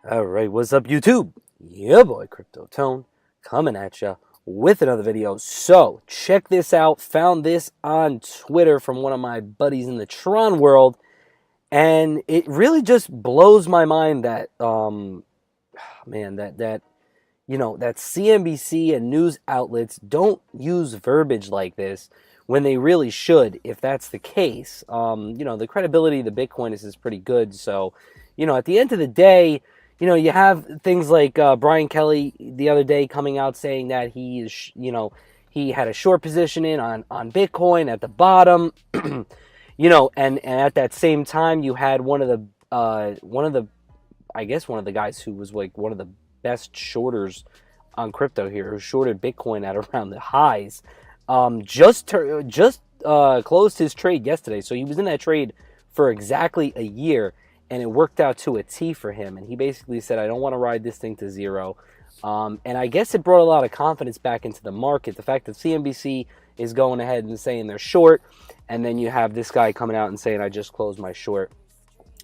Alright, what's up YouTube? Your boy Crypto Tone coming at ya with another video. So, check this out. Found this on Twitter from one of my buddies in the Tron world, and it really just blows my mind that that CNBC and news outlets don't use verbiage like this when they really should, if that's the case. The credibility of the Bitcoin is pretty good. So, at the end of the day, you have things like Brian Kelly the other day coming out saying that he is, he had a short position on Bitcoin at the bottom, and at that same time you had one of the guys who was like one of the best shorters on crypto here, who shorted Bitcoin at around the highs, just closed his trade yesterday. So he was in that trade for exactly a year, and it worked out to a T for him. And he basically said, I don't want to ride this thing to zero. And I guess it brought a lot of confidence back into the market. The fact that CNBC is going ahead and saying they're short, and then you have this guy coming out and saying, I just closed my short.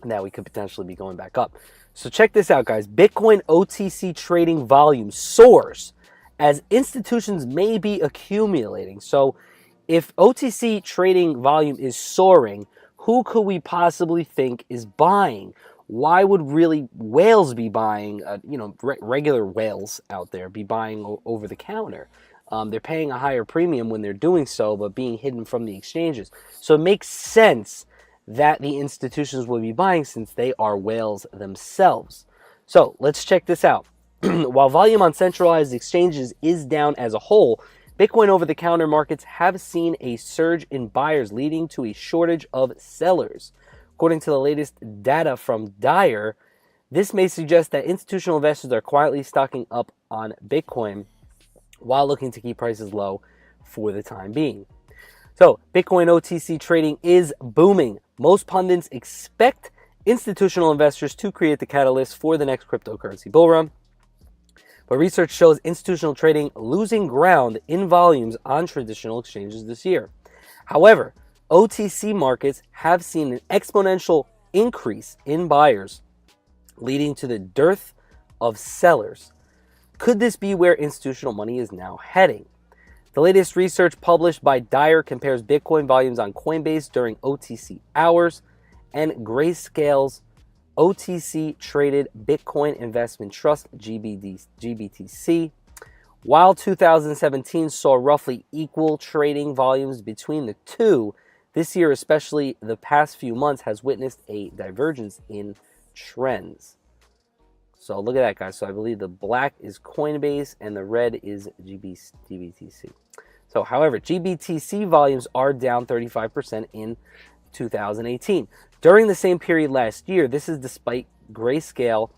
Now we could potentially be going back up. So check this out, guys. Bitcoin OTC trading volume soars as institutions may be accumulating. So if OTC trading volume is soaring, who could we possibly think is buying? Why would really whales be buying, regular whales out there be buying over the counter? They're paying a higher premium when they're doing so, but being hidden from the exchanges. So it makes sense that the institutions will be buying since they are whales themselves. So let's check this out. While volume on centralized exchanges is down as a whole, Bitcoin over-the-counter markets have seen a surge in buyers, leading to a shortage of sellers. According to the latest data from Dyer, this may suggest that institutional investors are quietly stocking up on Bitcoin while looking to keep prices low for the time being. So, Bitcoin OTC trading is booming. Most pundits expect institutional investors to create the catalyst for the next cryptocurrency bull run. But research shows institutional trading losing ground in volumes on traditional exchanges this year. However, OTC markets have seen an exponential increase in buyers, leading to the dearth of sellers. Could this be where institutional money is now heading? The latest research published by Dyer compares Bitcoin volumes on COINBASE during OTC hours and Grayscale's OTC traded Bitcoin Investment Trust, GBTC. While 2017 saw roughly equal trading volumes between the two, this year, especially the past few months, has witnessed a divergence in trends. So look at that, guys. So I believe the black is Coinbase and the red is GBTC. So, however, GBTC volumes are down 35% in 2018. During the same period last year, this is despite Grayscale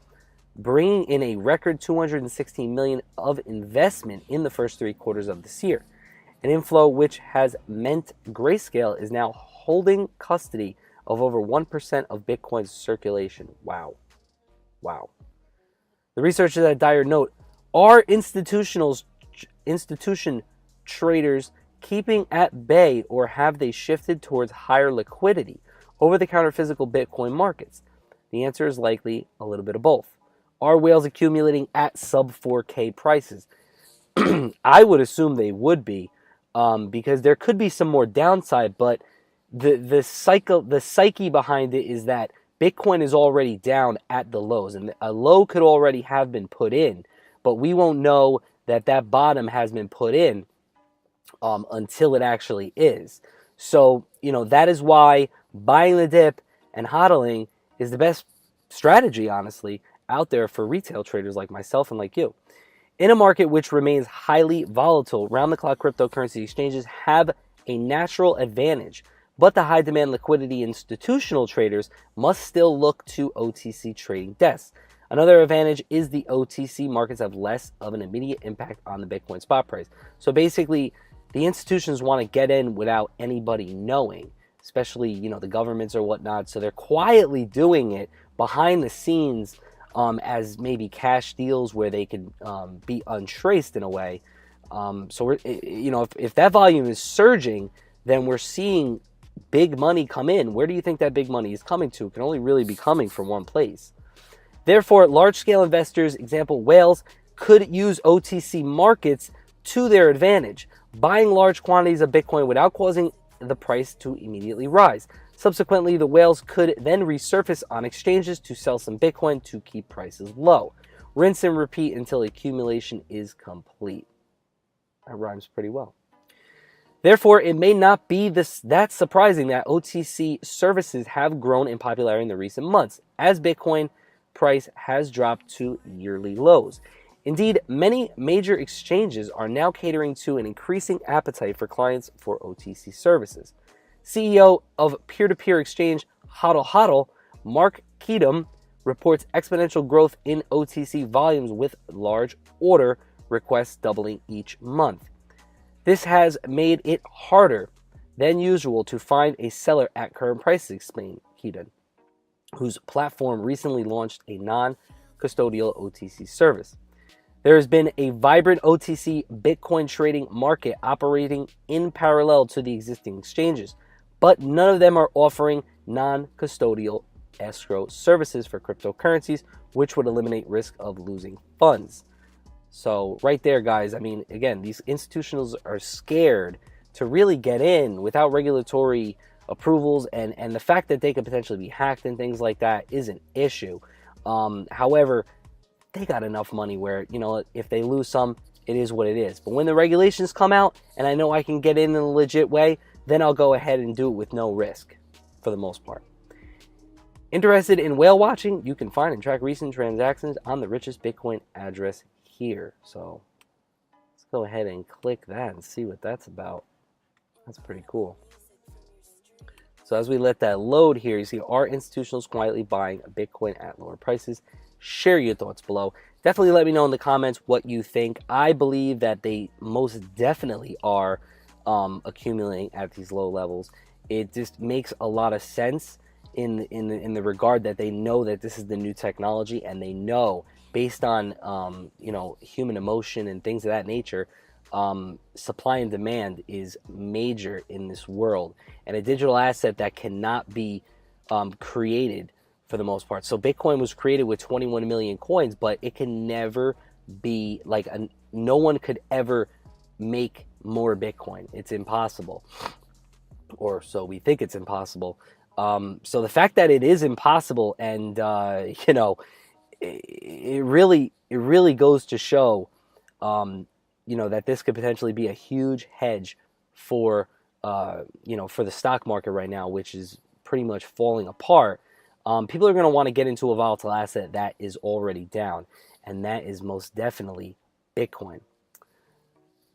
bringing in a record $216 million of investment in the first 3 quarters of this year, an inflow which has meant Grayscale is now holding custody of over 1% of Bitcoin's circulation. Wow. The researchers at Dyer note, are institution traders keeping at bay, or have they shifted towards higher liquidity over-the-counter physical Bitcoin markets? The answer is likely a little bit of both. Are whales accumulating at sub 4K prices? I would assume they would be, because there could be some more downside, but the psyche behind it is that Bitcoin is already down at the lows, and a low could already have been put in, but we won't know that that bottom has been put in until it actually is. So, that is why buying the dip and hodling is the best strategy, honestly, out there for retail traders like myself and like you. In a market which remains highly volatile, round-the-clock cryptocurrency exchanges have a natural advantage, but the high-demand liquidity institutional traders must still look to OTC trading desks. Another advantage is the OTC markets have less of an immediate impact on the Bitcoin spot price. So basically, the institutions want to get in without anybody knowing, especially, the governments or whatnot. So they're quietly doing it behind the scenes as maybe cash deals where they can be untraced in a way. So we're, if that volume is surging, then we're seeing big money come in. Where do you think that big money is coming to? It can only really be coming from one place. Therefore, large-scale investors, example whales, could use OTC markets to their advantage, buying large quantities of Bitcoin without causing the price to immediately rise. Subsequently, the whales could then resurface on exchanges to sell some Bitcoin to keep prices low. Rinse and repeat until accumulation is complete. That rhymes pretty well. Therefore, it may not be that surprising that OTC services have grown in popularity in the recent months, as Bitcoin price has dropped to yearly lows. Indeed, many major exchanges are now catering to an increasing appetite for clients for OTC services. CEO of peer-to-peer exchange HODL, Mark Keatum, reports exponential growth in OTC volumes with large order requests doubling each month. This has made it harder than usual to find a seller at current prices, explained Keaton, whose platform recently launched a non-custodial OTC service. There has been a vibrant OTC Bitcoin trading market operating in parallel to the existing exchanges, but none of them are offering non-custodial escrow services for cryptocurrencies, which would eliminate risk of losing funds. So right there, guys, I mean, again, these institutionals are scared to really get in without regulatory approvals, and the fact that they could potentially be hacked and things like that is an issue. However, they got enough money where, you know, if they lose some, it is what it is. But when the regulations come out and I know I can get in a legit way, then I'll go ahead and do it with no risk for the most part. Interested in whale watching? You can find and track recent transactions on the richest Bitcoin address here. So let's go ahead and click that and see what that's about. That's pretty cool. So as we let that load here, you see are institutionals quietly buying Bitcoin at lower prices? Share your thoughts below. Definitely let me know in the comments what you think. I believe that they most definitely are accumulating at these low levels. It just makes a lot of sense in the regard that they know that this is the new technology, and they know based on you know, human emotion and things of that nature, supply and demand is major in this world, and a digital asset that cannot be created for the most part. So Bitcoin was created with 21 million coins, but it can never be like no one could ever make more Bitcoin. It's impossible, or so we think it's impossible. So the fact that it is impossible, and you know, it really goes to show, you know, that this could potentially be a huge hedge for you know, for the stock market right now, which is pretty much falling apart. People are going to want to get into a volatile asset that is already down, and that is most definitely Bitcoin.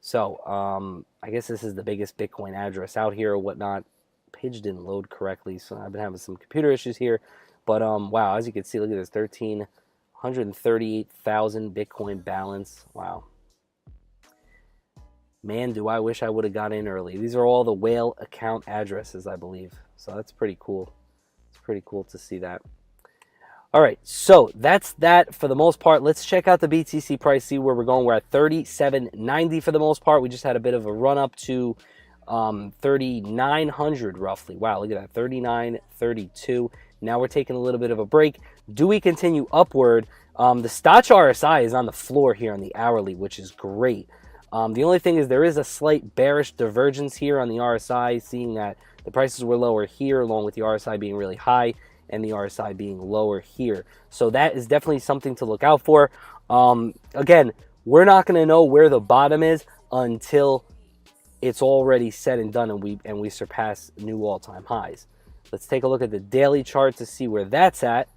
So I guess this is the biggest Bitcoin address out here or whatnot. Page didn't load correctly, so I've been having some computer issues here. But wow, as you can see, look at this, 138,000 Bitcoin balance. Wow. Man, do I wish I would have got in early. These are all the whale account addresses, I believe. So that's pretty cool. It's pretty cool to see that. All right, so that's that for the most part. Let's check out the BTC price, see where we're going. We're at 37.90 for the most part. We just had a bit of a run up to 3,900 roughly. Wow, look at that, 39.32. Now we're taking a little bit of a break. Do we continue upward? The Stoch RSI is on the floor here on the hourly, which is great. The only thing is there is a slight bearish divergence here on the RSI, seeing that the prices were lower here, along with the RSI being really high and the RSI being lower here. So that is definitely something to look out for. Again, we're not going to know where the bottom is until it's already said and done and we surpass new all-time highs. Let's take a look at the daily chart to see where that's at.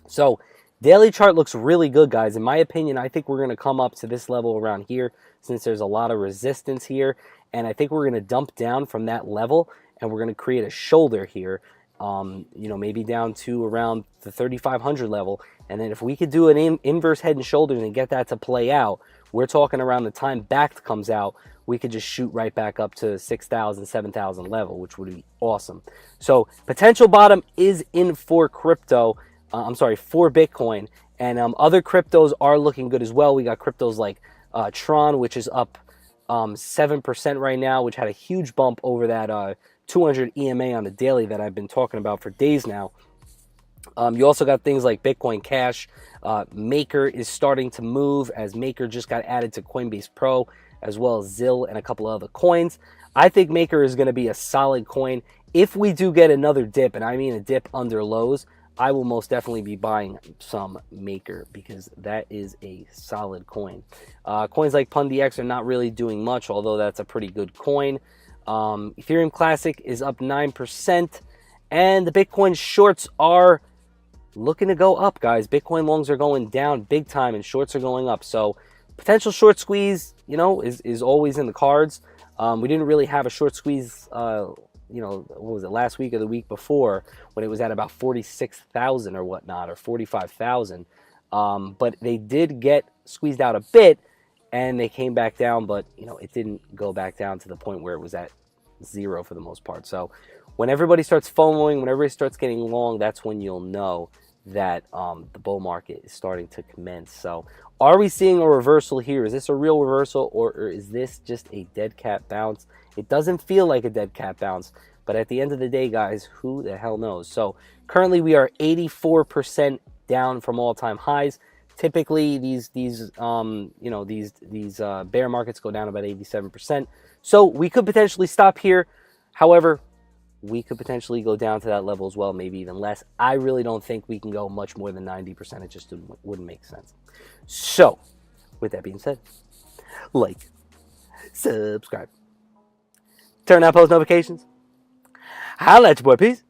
So daily chart looks really good, guys. In my opinion, I think we're going to come up to this level around here since there's a lot of resistance here. And I think we're going to dump down from that level and we're going to create a shoulder here. You know, maybe down to around the 3,500 level. And then if we could do an inverse head and shoulders and get that to play out, we're talking around the time back comes out, we could just shoot right back up to 6,000, 7,000 level, which would be awesome. So potential bottom is in for crypto. For Bitcoin. And other cryptos are looking good as well. We got cryptos like TRON, which is up 7% right now, which had a huge bump over that 200 EMA on the daily that I've been talking about for days now. You also got things like Bitcoin Cash. Maker is starting to move, as Maker just got added to Coinbase Pro, as well as Zill and a couple of other coins. I think Maker is going to be a solid coin. If we do get another dip, and I mean a dip under lows, I will most definitely be buying some Maker, because that is a solid coin. Coins like PundiX are not really doing much, although that's a pretty good coin. Ethereum Classic is up 9%, and the Bitcoin shorts are looking to go up, guys. Bitcoin longs are going down big time, and shorts are going up. So potential short squeeze, is always in the cards. We didn't really have a short squeeze, what was it, last week or the week before, when it was at about 46,000 or whatnot, or 45,000. But they did get squeezed out a bit, and they came back down, but it didn't go back down to the point where it was at zero for the most part. So when everybody starts FOMOing, when everybody starts getting long, that's when you'll know that the bull market is starting to commence. So are we seeing a reversal here? Is this a real reversal, or is this just a dead cat bounce? It doesn't feel like a dead cat bounce, but at the end of the day, guys, who the hell knows? So currently we are 84% down from all-time highs. Typically these bear markets go down about 87%. So we could potentially stop here. However, we could potentially go down to that level as well, maybe even less. I really don't think we can go much more than 90%. It just wouldn't make sense. So, with that being said, like, subscribe, turn on post notifications, holla at your boy, peace.